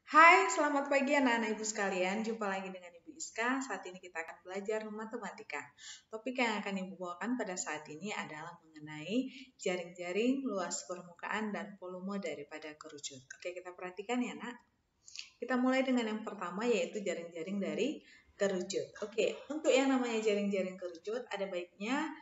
Hai, selamat pagi anak-anak ibu sekalian. Jumpa lagi dengan Ibu Iska. Saat ini kita akan belajar matematika. Topik yang akan ibu bawakan pada saat ini adalah mengenai jaring-jaring, luas permukaan, dan volume daripada kerucut. Oke, kita perhatikan ya nak. Kita mulai dengan yang pertama yaitu jaring-jaring dari kerucut. Oke, untuk yang namanya jaring-jaring kerucut ada baiknya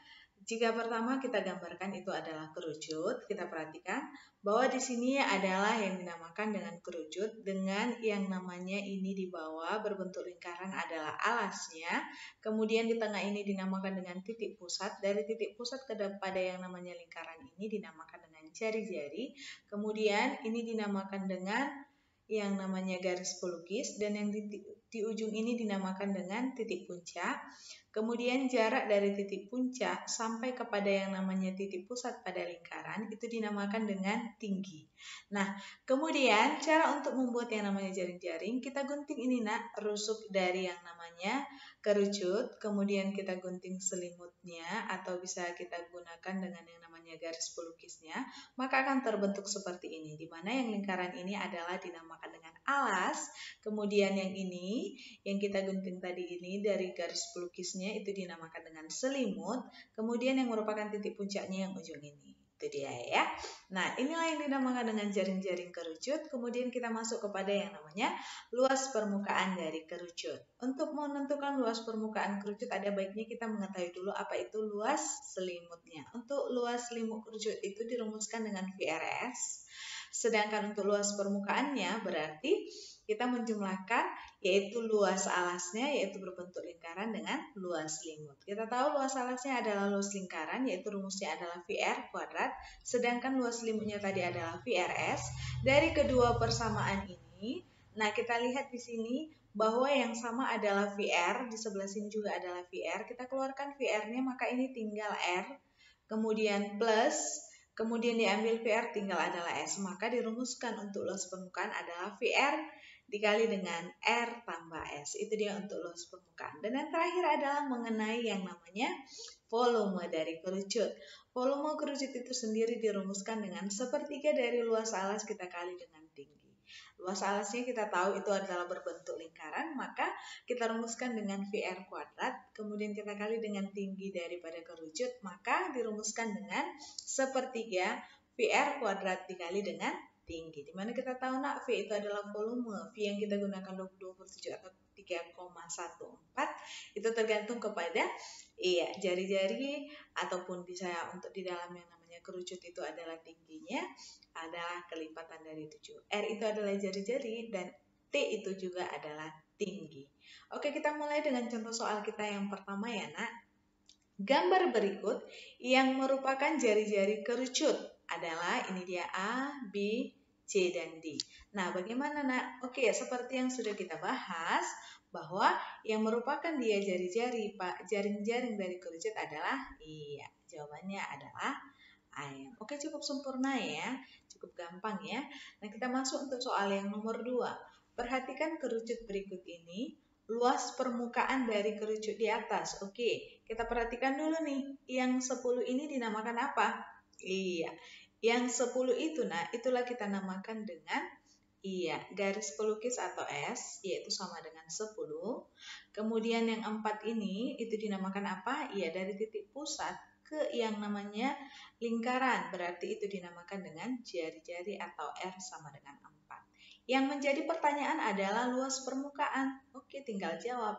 jika pertama kita gambarkan itu adalah kerucut, kita perhatikan bahwa di sini adalah yang dinamakan dengan kerucut dengan yang namanya ini di bawah berbentuk lingkaran adalah alasnya. Kemudian di tengah ini dinamakan dengan titik pusat. Dari titik pusat pada yang namanya lingkaran ini dinamakan dengan jari-jari. Kemudian ini dinamakan dengan yang namanya garis pelukis dan yang di ujung ini dinamakan dengan titik puncak. Kemudian jarak dari titik puncak sampai kepada yang namanya titik pusat pada lingkaran itu dinamakan dengan tinggi. Nah, kemudian cara untuk membuat yang namanya jaring-jaring, kita gunting ini nak, rusuk dari yang namanya kerucut, kemudian kita gunting selimutnya atau bisa kita gunakan dengan yang namanya garis pelukisnya, maka akan terbentuk seperti ini, di mana yang lingkaran ini adalah dinamakan dengan alas, kemudian yang ini yang kita gunting tadi ini dari garis pelukisnya itu dinamakan dengan selimut, kemudian yang merupakan titik puncaknya yang ujung ini. Itu dia ya. Nah, inilah yang dinamakan dengan jaring-jaring kerucut. Kemudian kita masuk kepada yang namanya luas permukaan dari kerucut. Untuk menentukan luas permukaan kerucut ada baiknya kita mengetahui dulu apa itu luas selimutnya. Untuk luas selimut kerucut itu dirumuskan dengan VRS. Sedangkan untuk luas permukaannya berarti kita menjumlahkan yaitu luas alasnya yaitu berbentuk lingkaran dengan luas selimut. Kita tahu luas alasnya adalah luas lingkaran yaitu rumusnya adalah VR kuadrat, sedangkan luas selimutnya tadi adalah VRS. Dari kedua persamaan ini, nah kita lihat di sini bahwa yang sama adalah VR, di sebelah sini juga adalah VR. Kita keluarkan VR-nya maka ini tinggal R, kemudian plus, kemudian diambil VR tinggal adalah S. Maka dirumuskan untuk luas permukaan adalah VR dikali dengan R tambah S. Itu dia untuk luas permukaan. Dan yang terakhir adalah mengenai yang namanya volume dari kerucut. Volume kerucut itu sendiri dirumuskan dengan sepertiga dari luas alas kita kali dengan tinggi. Luas alasnya kita tahu itu adalah berbentuk lingkaran, maka kita rumuskan dengan VR kuadrat, kemudian kita kali dengan tinggi daripada kerucut, maka dirumuskan dengan sepertiga VR kuadrat dikali dengan tinggi. Dimana kita tahu nak V itu adalah volume, V yang kita gunakan 22/7 atau 3,14 itu tergantung kepada jari-jari ataupun bisa untuk di dalam yang namanya kerucut itu adalah tingginya adalah kelipatan dari 7. R itu adalah jari-jari dan T itu juga adalah tinggi. Oke, kita mulai dengan contoh soal kita yang pertama ya nak. Gambar berikut yang merupakan jari-jari kerucut adalah ini dia A, B, C, dan D. Nah, bagaimana nak? Oke, seperti yang sudah kita bahas bahwa yang merupakan dia jari-jari, Pak, jaring-jaring dari kerucut adalah jawabannya adalah ayam. Oke, cukup sempurna ya, cukup gampang ya. Nah, kita masuk untuk soal yang nomor 2. Perhatikan kerucut berikut ini. Luas permukaan dari kerucut di atas. Oke, kita perhatikan dulu nih. Yang 10 ini dinamakan apa? Yang 10 itu nah, itulah kita namakan dengan garis pelukis atau S, yaitu sama dengan 10. Kemudian yang 4 ini itu dinamakan apa? Dari titik pusat ke yang namanya lingkaran. Berarti itu dinamakan dengan jari-jari atau R sama dengan 4. Yang menjadi pertanyaan adalah luas permukaan. Oke, tinggal jawab.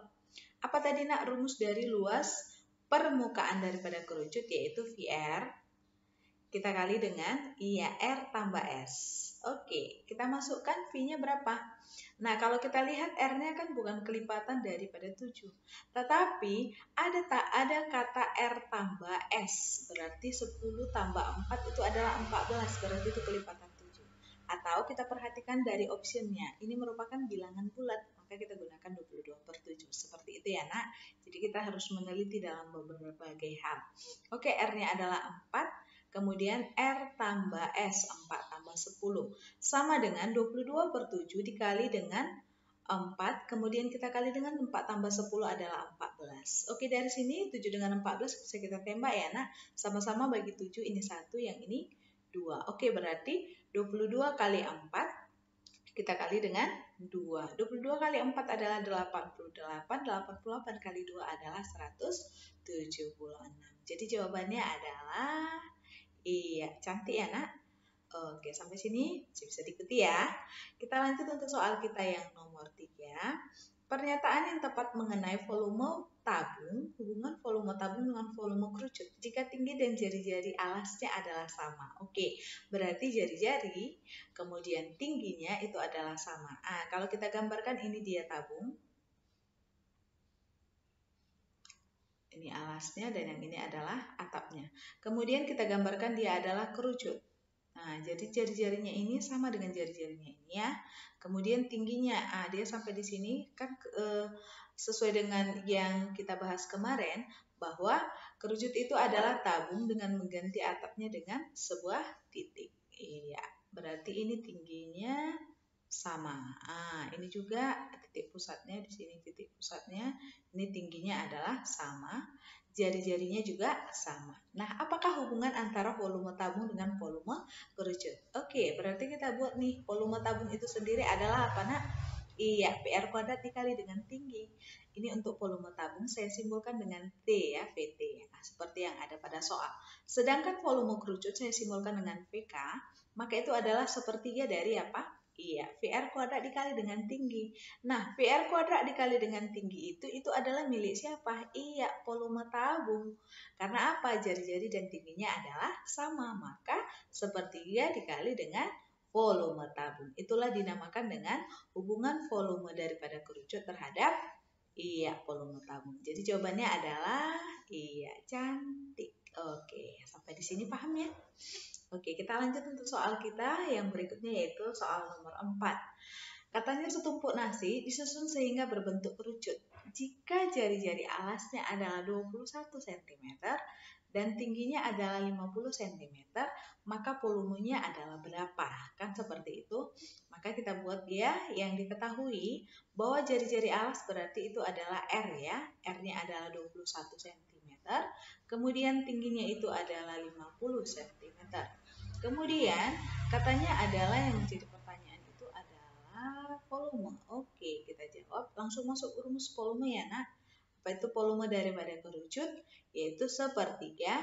Apa tadi nak rumus dari luas permukaan daripada kerucut yaitu VR. Kita kali dengan R tambah S. Oke, kita masukkan V-nya berapa? Nah, kalau kita lihat R-nya kan bukan kelipatan daripada 7. Tetapi ada kata R tambah S. Berarti 10 tambah 4 itu adalah 14. Berarti itu kelipatan 7. Atau kita perhatikan dari optionnya, ini merupakan bilangan bulat, maka kita gunakan 22/7. Seperti itu ya nak. Jadi kita harus meneliti dalam berbagai hal. Oke, R-nya adalah 4, kemudian R tambah S, 4 tambah 10. Sama dengan 22/7 dikali dengan 4, kemudian kita kali dengan 4 tambah 10 adalah 14. Oke, dari sini 7 dengan 14 bisa kita tembak ya nak. Sama-sama bagi 7, ini 1, yang ini 2. Oke, berarti 22 kali 4 kita kali dengan 2. 22 kali 4 adalah 88. 88 kali 2 adalah 176. Jadi jawabannya adalah iya, cantik ya nak? Oke, sampai sini bisa diikuti ya. Kita lanjut untuk soal kita yang nomor 3. Pernyataan yang tepat mengenai volume tabung, hubungan volume tabung dengan volume kerucut jika tinggi dan jari-jari alasnya adalah sama. Oke, berarti jari-jari kemudian tingginya itu adalah sama. Kalau kita gambarkan ini dia tabung. Ini alasnya dan yang ini adalah atapnya. Kemudian kita gambarkan dia adalah kerucut. Nah, jadi jari-jarinya ini sama dengan jari-jarinya ini ya. Kemudian tingginya, dia sampai di sini kan sesuai dengan yang kita bahas kemarin bahwa kerucut itu adalah tabung dengan mengganti atapnya dengan sebuah titik. Iya, berarti ini tingginya sama. Ini juga titik pusatnya di sini titik pusatnya. Ini tingginya adalah sama. Jari-jarinya juga sama. Nah, apakah hubungan antara volume tabung dengan volume kerucut? Oke, berarti kita buat nih, volume tabung itu sendiri adalah apa nak? Iya, PR kuadrat dikali dengan tinggi. Ini untuk volume tabung saya simbolkan dengan T ya, VT. Nah, seperti yang ada pada soal. Sedangkan volume kerucut saya simbolkan dengan VK, maka itu adalah sepertiga dari apa? Iya, VR kuadrat dikali dengan tinggi. Nah, VR kuadrat dikali dengan tinggi itu adalah milik siapa? Iya, volume tabung. Karena apa? Jari-jari dan tingginya adalah sama. Maka sepertiga dikali dengan volume tabung. Itulah dinamakan dengan hubungan volume daripada kerucut terhadap iya, volume tabung. Jadi jawabannya adalah iya, cantik. Oke, sampai di sini paham ya? Oke, kita lanjut untuk soal kita yang berikutnya yaitu soal nomor 4. Katanya setumpuk nasi disusun sehingga berbentuk kerucut. Jika jari-jari alasnya adalah 21 cm dan tingginya adalah 50 cm, maka volumenya adalah berapa? Kan seperti itu. Maka kita buat dia yang diketahui bahwa jari-jari alas berarti itu adalah R ya. R-nya adalah 21 cm. Kemudian tingginya itu adalah 50 cm. Kemudian katanya adalah yang menjadi pertanyaan itu adalah volume. Oke, kita jawab. Langsung masuk rumus volume ya nak. Apa itu volume daripada kerucut? Yaitu sepertiga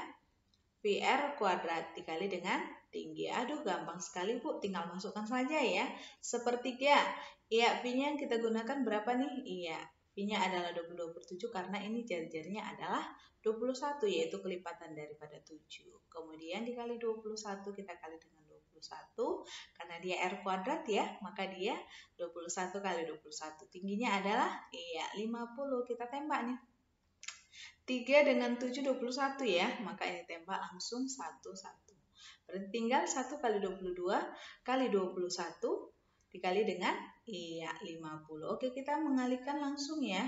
VR kuadrat dikali dengan tinggi. Aduh, gampang sekali Bu, tinggal masukkan saja ya. Sepertiga. Iya, V-nya yang kita gunakan berapa nih? Iya, V-nya adalah 22/7 karena ini jari-jarinya adalah 21, yaitu kelipatan daripada 7. Kemudian dikali 21, kita kali dengan 21. Karena dia R kuadrat ya, maka dia 21 kali 21. Tingginya adalah, iya, 50. Kita tembak nih. 3 dengan 7, 21 ya, maka ini tembak langsung 1, 1. Berarti tinggal 1 kali 22 kali 21 dikali dengan iya 50. Oke, kita mengalihkan langsung ya.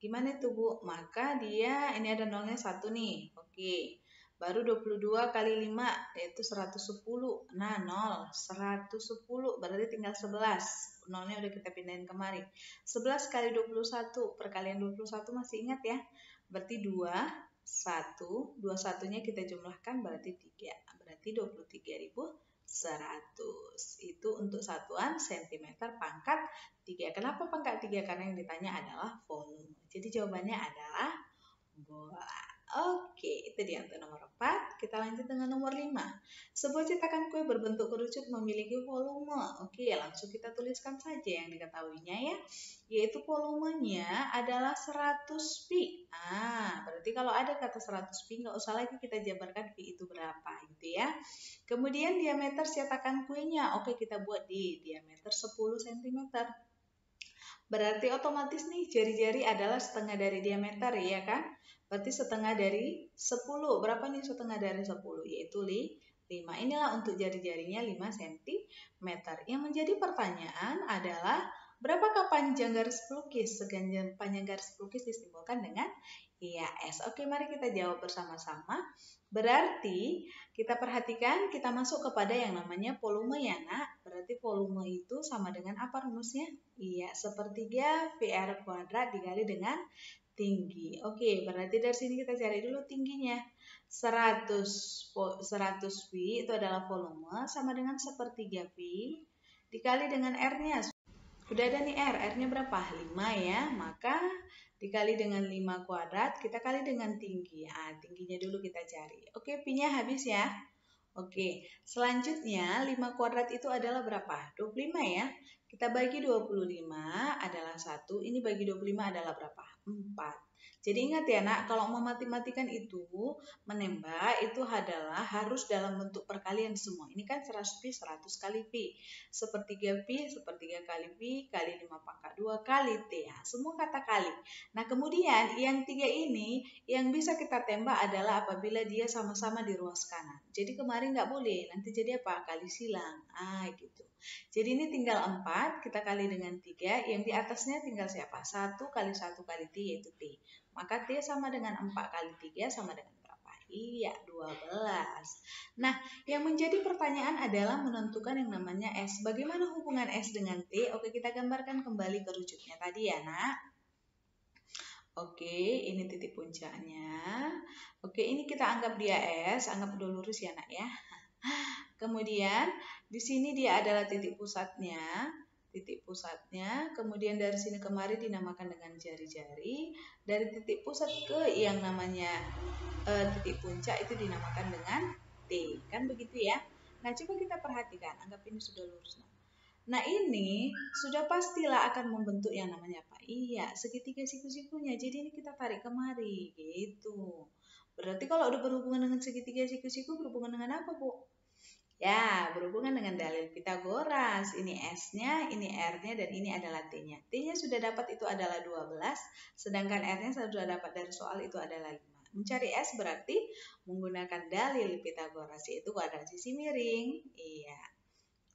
Gimana itu Bu? Maka dia ini ada nolnya 1 nih. Oke. Baru 22 kali 5 yaitu 110. Nah, 0 110 berarti tinggal 11. Nolnya udah kita pindahin kemari. 11 kali 21 perkalian 21 masih ingat ya? Berarti 2 1, 21-nya kita jumlahkan berarti 3. Berarti 23.100. Itu untuk satuan cm pangkat 3. Kenapa pangkat 3? Karena yang ditanya adalah volume. Jadi jawabannya adalah bola. Oke, itu dia untuk nomor 4. Kita lanjut dengan nomor 5. Sebuah cetakan kue berbentuk kerucut memiliki volume. Oke, langsung kita tuliskan saja yang diketahuinya ya. Yaitu volumenya adalah 100 pi. Berarti kalau ada kata 100 pi, nggak usah lagi kita jabarkan pi itu berapa gitu ya. Kemudian diameter cetakan kuenya. Oke, kita buat di diameter 10 cm. Berarti otomatis nih jari-jari adalah setengah dari diameter ya kan? Berarti setengah dari 10. Berapa nih setengah dari 10? Yaitu 5. Inilah untuk jari-jarinya 5 cm. Yang menjadi pertanyaan adalah berapakah panjang garis pelukis? Panjang garis pelukis disimbolkan dengan iya S. Oke, mari kita jawab bersama-sama. Berarti kita perhatikan kita masuk kepada yang namanya volume ya nak. Berarti volume itu sama dengan apa rumusnya? Iya, sepertiga VR kuadrat dikali dengan tinggi. Oke, berarti dari sini kita cari dulu tingginya. 100 pi itu adalah volume sama dengan sepertiga pi dikali dengan R-nya. Udah ada nih R-nya berapa? 5 ya, maka dikali dengan 5 kuadrat, kita kali dengan tinggi. Tingginya dulu kita cari. Oke, Pi-nya habis ya. Oke, selanjutnya 5 kuadrat itu adalah berapa? 25 ya. Kita bagi 25 adalah 1, ini bagi 25 adalah berapa? 4. Jadi ingat ya nak, kalau mematematikan itu, menembak itu adalah harus dalam bentuk perkalian semua. Ini kan 100 pi, 100 kali pi. Sepertiga pi, sepertiga kali pi, kali 5 pangkat 2 kali t. Semua kata kali. Nah kemudian yang 3 ini, yang bisa kita tembak adalah apabila dia sama-sama di ruas kanan. Jadi kemarin nggak boleh, nanti jadi apa? Kali silang. Gitu. Jadi ini tinggal 4, kita kali dengan 3, yang di atasnya tinggal siapa? 1 kali 1 kali T, yaitu T. Maka T sama dengan 4 kali 3 sama dengan berapa? Iya, 12. Nah, yang menjadi pertanyaan adalah menentukan yang namanya S. Bagaimana hubungan S dengan T? Oke, kita gambarkan kembali ke rujuknya tadi ya, nak. Oke, ini titik puncaknya. Oke, ini kita anggap dia S, anggap dulu lurus ya, nak ya. Kemudian di sini dia adalah titik pusatnya, kemudian dari sini kemari dinamakan dengan jari-jari, dari titik pusat ke yang namanya titik puncak itu dinamakan dengan T, kan begitu ya. Nah coba kita perhatikan, anggap ini sudah lurus. Nah ini sudah pastilah akan membentuk yang namanya apa? Iya, segitiga siku-sikunya, jadi ini kita tarik kemari, gitu. Berarti kalau udah berhubungan dengan segitiga siku-siku, berhubungan dengan apa Bu? Ya, berhubungan dengan dalil Pitagoras. Ini S-nya, ini R-nya, dan ini adalah T-nya. T-nya sudah dapat itu adalah 12, sedangkan R-nya sudah dapat dari soal itu adalah 5. Mencari S berarti menggunakan dalil Pitagoras, yaitu kuadrat sisi miring. Iya,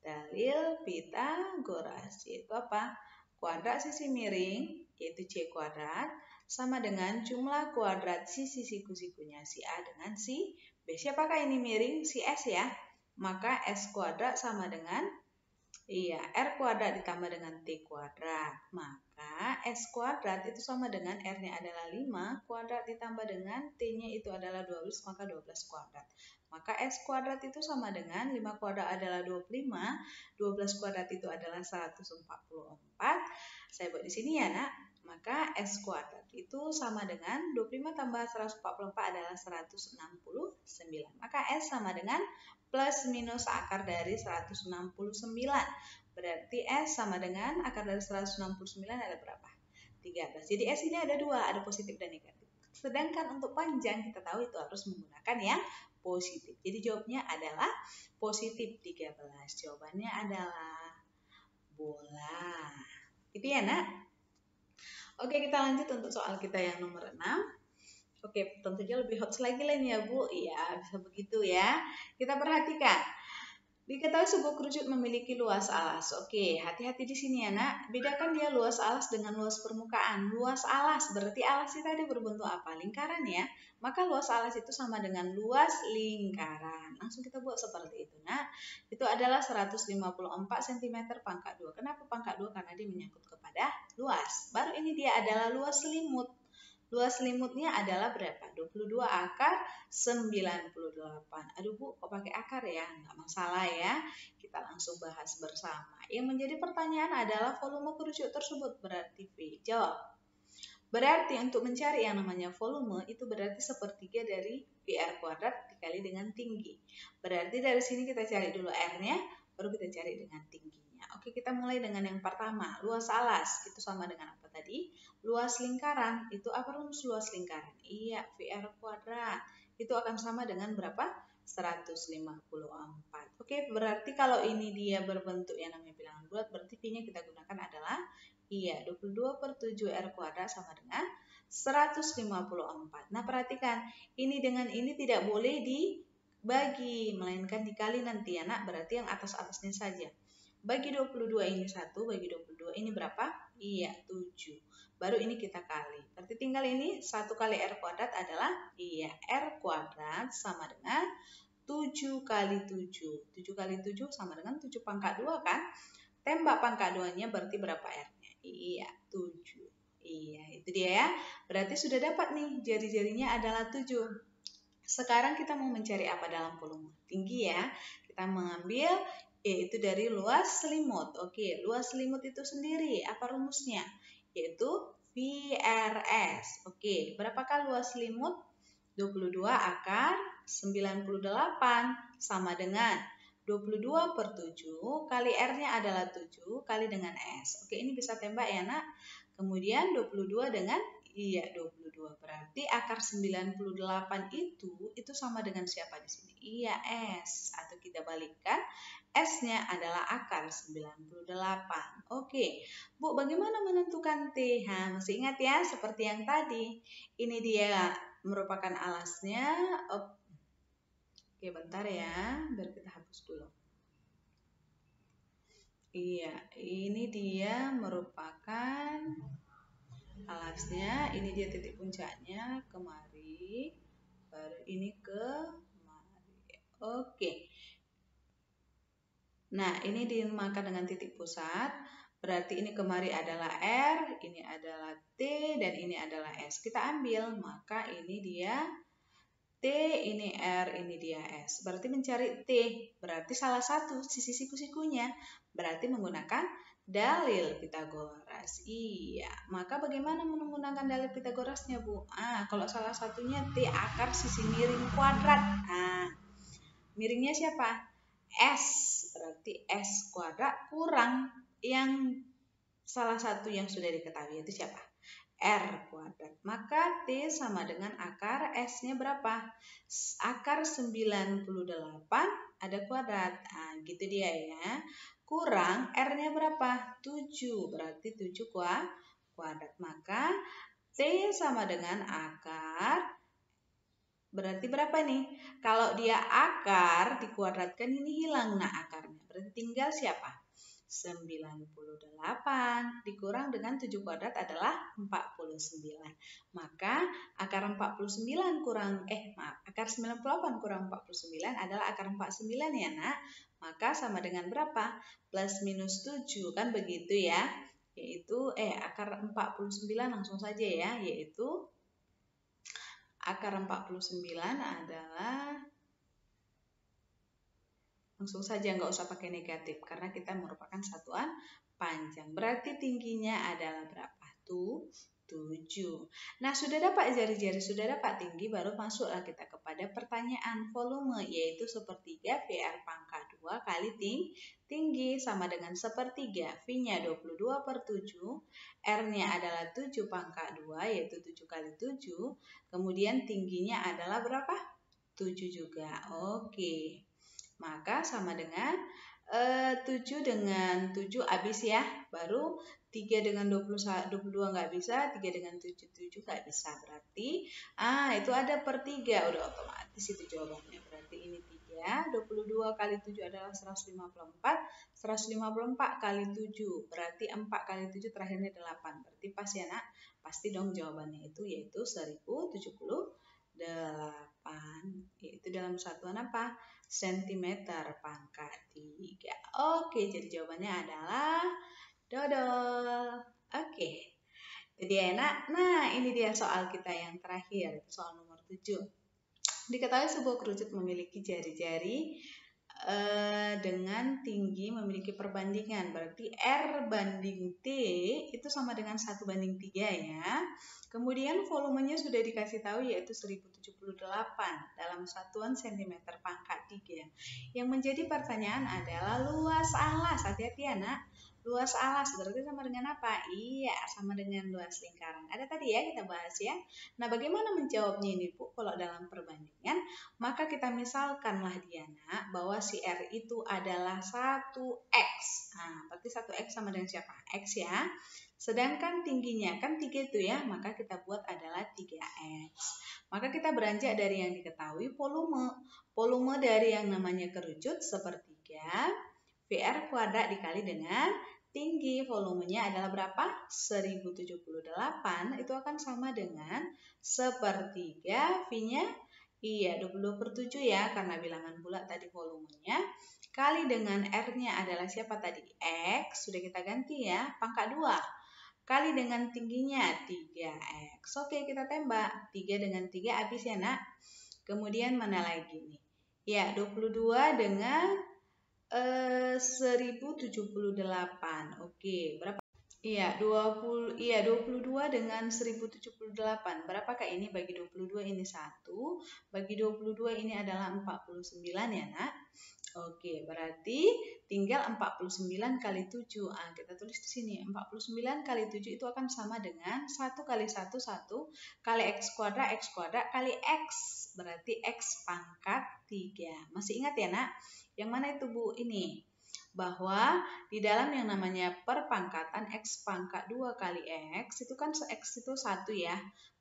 dalil Pitagoras, yaitu apa? Kuadrat sisi miring, yaitu C kuadrat, sama dengan jumlah kuadrat sisi siku-sikunya, si A dengan si B. Siapakah ini miring? Si S ya. Maka S kuadrat sama dengan R kuadrat ditambah dengan T kuadrat. Maka S kuadrat itu sama dengan R-nya adalah 5 kuadrat ditambah dengan T-nya itu adalah 12, maka 12 kuadrat. Maka S kuadrat itu sama dengan 5 kuadrat adalah 25, 12 kuadrat itu adalah 144. Saya buat di sini ya nak. Maka S kuadrat itu sama dengan 25 tambah 144 adalah 169. Maka S sama dengan plus minus akar dari 169. Berarti S sama dengan akar dari 169 ada berapa? 13. Jadi S ini ada dua, ada positif dan negatif. Sedangkan untuk panjang kita tahu itu harus menggunakan yang positif. Jadi jawabnya adalah positif 13. Jawabannya adalah bola. Itu ya nak? Oke, kita lanjut untuk soal kita yang nomor 6. Oke, tentunya lebih hot lagi lain ya Bu. Iya, bisa begitu ya. Kita perhatikan. Diketahui sebuah kerucut memiliki luas alas. Oke, hati-hati di sini ya nak. Bedakan dia luas alas dengan luas permukaan. Luas alas berarti alas itu tadi berbentuk apa? Lingkaran ya. Maka luas alas itu sama dengan luas lingkaran. Langsung kita buat seperti itu nak. Itu adalah 154 cm pangkat 2. Kenapa pangkat 2? Karena dia menyangkut kepada luas. Baru ini dia adalah luas selimut. Luas selimutnya adalah berapa? 22 akar 98. Aduh Bu, kok pakai akar ya? Nggak masalah ya. Kita langsung bahas bersama. Yang menjadi pertanyaan adalah volume kerucut tersebut berarti V. Jawab. Berarti untuk mencari yang namanya volume itu berarti sepertiga dari VR kuadrat dikali dengan tinggi. Berarti dari sini kita cari dulu R-nya, baru kita cari dengan tingginya. Oke, kita mulai dengan yang pertama. Luas alas itu sama dengan apa tadi? Luas lingkaran itu apa rumus luas lingkaran? Iya, VR kuadrat itu akan sama dengan berapa? 154. Oke, berarti kalau ini dia berbentuk yang namanya bilangan bulat, berarti Pi-nya kita gunakan adalah 22/7 R kuadrat sama dengan 154. Nah, perhatikan, ini dengan ini tidak boleh dibagi, melainkan dikali nanti ya nak, berarti yang atas-atasnya saja. Bagi 22 ini 1, bagi 22 ini berapa? Iya, 7. Baru ini kita kali. Berarti tinggal ini 1 kali R kuadrat adalah R kuadrat sama dengan 7 kali 7. 7 kali 7 sama dengan 7 pangkat 2 kan? Tembak pangkat 2-nya berarti berapa R-nya? Iya, 7. Iya, itu dia ya. Berarti sudah dapat nih, jari-jarinya adalah 7. Sekarang kita mau mencari apa dalam volume? Tinggi ya. Kita mengambil yaitu dari luas selimut. Oke, luas selimut itu sendiri, apa rumusnya? Yaitu VRS. Oke, berapakah luas selimut? 22 akar 98 sama dengan 22/7 kali R-nya adalah 7 kali dengan S. Oke, ini bisa tembak ya, Nak. Kemudian 22 dengan 22. Berarti akar 98 itu sama dengan siapa di sini? Iya, S. Atau kita balikkan, S-nya adalah akar 98. Oke, Bu, bagaimana menentukan T? Masih ingat ya, seperti yang tadi. Ini dia merupakan alasnya. Oke, bentar ya, biar kita hapus dulu. Iya, ini dia merupakan alasnya. Ini dia titik puncaknya, kemari. Baru ini kemari. Oke. Nah, ini dinamakan dengan titik pusat. Berarti ini kemari adalah R, ini adalah T, dan ini adalah S. Kita ambil, maka ini dia T, ini R, ini dia S. Berarti mencari T, berarti salah satu sisi siku-sikunya. Berarti menggunakan dalil Pitagoras. Iya, maka bagaimana menggunakan dalil Pitagorasnya, Bu? Kalau salah satunya T akar sisi miring kuadrat. Miringnya siapa? S, berarti S kuadrat kurang yang salah satu yang sudah diketahui, itu siapa? R kuadrat. Maka T sama dengan akar S-nya berapa? Akar 98 ada kuadrat. Gitu dia ya. Kurang R-nya berapa? 7. Berarti 7 kuadrat. Maka T sama dengan akar, berarti berapa nih? Kalau dia akar dikuadratkan ini hilang akarnya. Berarti tinggal siapa? 98 dikurang dengan 7 kuadrat adalah 49. Maka akar 49 kurang akar 98 kurang 49 adalah akar 49 ya, Nak. Maka sama dengan berapa? Plus minus 7 kan begitu ya. Yaitu akar 49 langsung saja ya, yaitu akar 49 adalah, langsung saja nggak usah pakai negatif karena kita merupakan satuan panjang. Berarti tingginya adalah berapa? 7. Nah, sudah dapat jari-jari, sudah dapat tinggi, baru masuklah kita kepada pertanyaan volume, yaitu sepertiga VR pangkat 2 kali tinggi sama dengan sepertiga. V-nya 22/7, R-nya adalah 7 pangkat 2, yaitu 7 kali 7. Kemudian tingginya adalah berapa? 7 juga. Oke. Maka sama dengan 7 dengan 7 habis ya. Baru 3 dengan 22 nggak bisa, 3 dengan 7 nggak bisa. Berarti itu ada per 3, udah otomatis itu jawabannya. Berarti ini 3, 22 kali 7 adalah 154, 154 kali 7 berarti 4 kali 7 terakhirnya 8. Berarti pas ya, Nak? Pasti dong jawabannya itu, yaitu 1078. Yaitu dalam satuan apa? Sentimeter pangkat 3. Oke, jadi jawabannya adalah dodol. Oke, jadi enak. Nah, ini dia soal kita yang terakhir, soal nomor 7. Diketahui sebuah kerucut memiliki jari-jari dengan tinggi memiliki perbandingan. Berarti R banding T itu sama dengan 1/3 ya. Kemudian volumenya sudah dikasih tahu yaitu 1078 dalam satuan cm pangkat 3. Yang menjadi pertanyaan adalah luas alas. Hati-hati ya, Nak. Luas alas berarti sama dengan apa? Iya, sama dengan luas lingkaran. Ada tadi ya kita bahas ya. Nah, bagaimana menjawabnya ini, Bu? Kalau dalam perbandingan, maka kita misalkanlah Diana bahwa si R itu adalah 1X. Berarti 1X sama dengan siapa? X ya. Sedangkan tingginya kan 3 itu ya, maka kita buat adalah 3X. Maka kita beranjak dari yang diketahui volume. Volume dari yang namanya kerucut sepertiga VR kuadrat dikali dengan tinggi. Volumenya adalah berapa? 1078. Itu akan sama dengan sepertiga V-nya 22/7 ya, karena bilangan bulat tadi volumenya, kali dengan R-nya adalah siapa tadi? X, sudah kita ganti ya, pangkat 2. Kali dengan tingginya 3X. Oke, kita tembak. 3 dengan 3 habis ya, Nak. Kemudian mana lagi nih? Ya, 22 dengan 1078. Oke, berapa? Iya, 22 dengan 1078. Berapakah ini bagi 22? Ini 1. Bagi 22 ini adalah 49 ya, Nak. Oke, berarti tinggal 49 kali 7. Kita tulis di sini. 49 kali 7 itu akan sama dengan 1 kali 1, 1 kali X kuadrat kali X. Berarti X pangkat 3. Masih ingat ya, Nak? Yang mana itu, Bu? Ini. Bahwa di dalam yang namanya perpangkatan X pangkat 2 kali X, itu kan X itu 1 ya.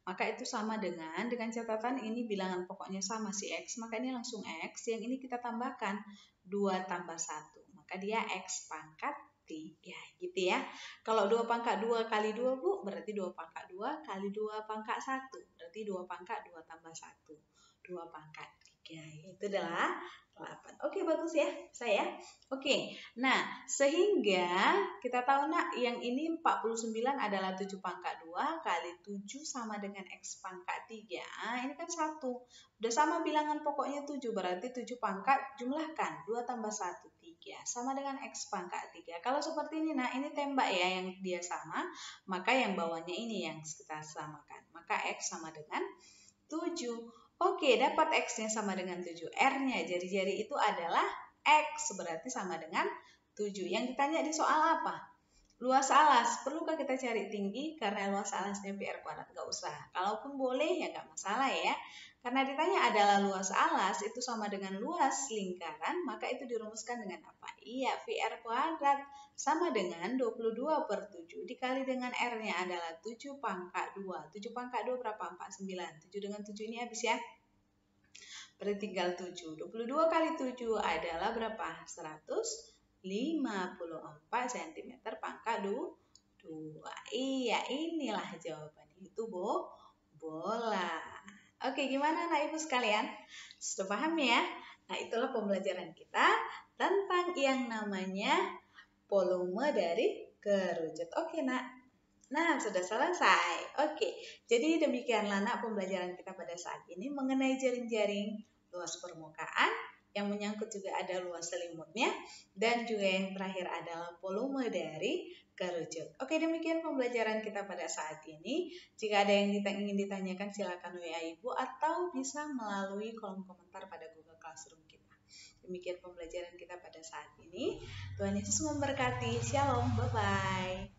Maka itu sama dengan catatan ini bilangan pokoknya sama si X, maka ini langsung X, yang ini kita tambahkan 2 tambah 1, maka dia X pangkat 3, gitu ya. Kalau 2 pangkat 2 kali 2, Bu, berarti 2 pangkat 2 kali 2 pangkat 1, berarti 2 pangkat 2 tambah 1, 2 pangkat 3, itu adalah 8. Oke, bagus ya, saya. Oke, nah sehingga kita tahu, Nak, yang ini 49 adalah 7 pangkat 2 kali 7 sama dengan X pangkat 3. Ini kan 1. Udah sama bilangan pokoknya 7, berarti 7 pangkat jumlahkan. 2 tambah 1, 3. Sama dengan X pangkat 3. Kalau seperti ini, nah ini tembak ya yang dia sama, maka yang bawahnya ini yang kita samakan. Maka X sama dengan 7. Oke, dapat X-nya sama dengan 7. R-nya jari-jari itu adalah X, berarti sama dengan 7. Yang ditanya di soal apa? Luas alas. Perlukah kita cari tinggi? Karena luas alasnya PR kuadrat, nggak usah. Kalaupun boleh ya nggak masalah ya. Karena ditanya adalah luas alas itu sama dengan luas lingkaran, maka itu dirumuskan dengan apa? Iya, VR kuadrat sama dengan 22/7 dikali dengan R-nya adalah 7 pangkat 2. 7 pangkat 2 berapa? 49. 7 dengan 7 ini habis ya. Berarti tinggal 7. 22 kali 7 adalah berapa? 154 cm pangkat 2. Iya, inilah jawabannya. Itu bola. Oke, gimana Anak Ibu sekalian? Sudah paham ya? Nah, itulah pembelajaran kita tentang yang namanya volume dari kerucut. Oke, Nak. Nah, sudah selesai. Oke, jadi demikianlah, Nak, pembelajaran kita pada saat ini mengenai jaring-jaring luas permukaan, yang menyangkut juga ada luas selimutnya, dan juga yang terakhir adalah volume dari kerucut. Oke, demikian pembelajaran kita pada saat ini. Jika ada yang ingin ditanyakan, silakan WA Ibu atau bisa melalui kolom komentar pada Google Classroom kita. Demikian pembelajaran kita pada saat ini. Tuhan Yesus memberkati. Shalom, bye-bye.